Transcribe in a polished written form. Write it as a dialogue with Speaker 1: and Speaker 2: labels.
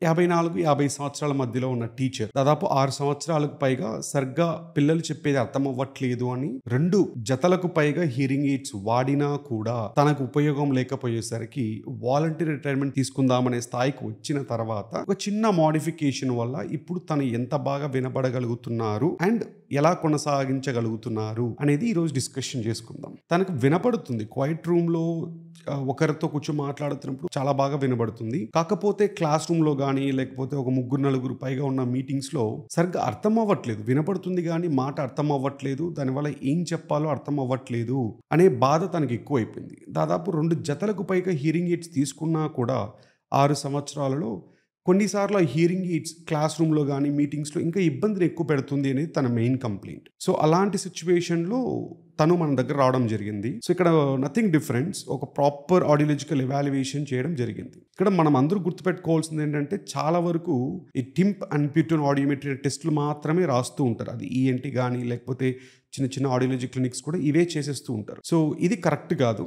Speaker 1: 54-50 సంవత్సరాల మధ్యలో ఉన్న టీచర్ దాదాపు 6 సంవత్సరాలకు పైగా సరిగ్గా పిల్లలు చెప్పేది అర్థం అవ్వట్లేదు అని 2 జతలకు పైగా హియరింగ్ ఎయిడ్స్ వాడినా కూడా తనకు ఉపయోగం లేకపోయేసరికి వాలంటీర్ రిటైర్మెంట్ తీసుకుందామనే స్థాయికి వచ్చిన తర్వాత ఒక చిన్న మోడిఫికేషన్ వల్ల ఇప్పుడు తను ఎంత బాగా వినపడగలుగుతున్నారు అండ్ ఎలా కొనసాగించగలుగుతున్నారు అనేది ఈరోజు డిస్కషన్ చేసుకుందాం. తనకు వినపడుతుంది క్వైట్ రూమ్ లో ఒకరితో కూర్చొని మాట్లాడుతున్నప్పుడు చాలా బాగా వినబడుతుంది. కాకపోతే క్లాస్ రూమ్ లో కానీ లేకపోతే ఒక 3-4 పైగా ఉన్న మీటింగ్స్ లో సరిగ్గా అర్థం అవ్వట్లేదు. వినపడుతుంది కానీ మాట అర్థం అవ్వట్లేదు. దానివల్ల ఏం చెప్పాలో అర్థం అవ్వట్లేదు అనే బాధ తనకి ఎక్కువైపోయింది. దాదాపు 2 జతలకు పైగా హియరింగ్ ఎయిడ్స్ తీసుకున్నా కూడా 6 సంవత్సరాలలో కొన్నిసార్లు ఆ హియరింగ్ ఎయిడ్స్ క్లాస్ రూమ్లో కానీ మీటింగ్స్లో ఇంకా ఇబ్బందిని ఎక్కువ పెడుతుంది అనేది తన మెయిన్ కంప్లైంట్. సో అలాంటి సిచ్యువేషన్లో తను మన దగ్గర రావడం జరిగింది. సో ఇక్కడ నథింగ్ డిఫరెన్స్, ఒక ప్రాపర్ ఆడియోలాజికల్ ఎవాల్యుయేషన్ చేయడం జరిగింది. ఇక్కడ మనం అందరూ గుర్తుపెట్టుకోవాల్సింది ఏంటంటే చాలా వరకు ఈ టింప్ అండ్ ప్యూటోన్ ఆడియోమెట్రీ టెస్టులు మాత్రమే రాస్తూ ఉంటారు. అది ఈఎన్టీ కానీ లేకపోతే చిన్న చిన్న ఆడియోలజీ క్లినిక్స్ కూడా ఇవే చేసేస్తూ ఉంటారు. సో ఇది కరెక్ట్ కాదు.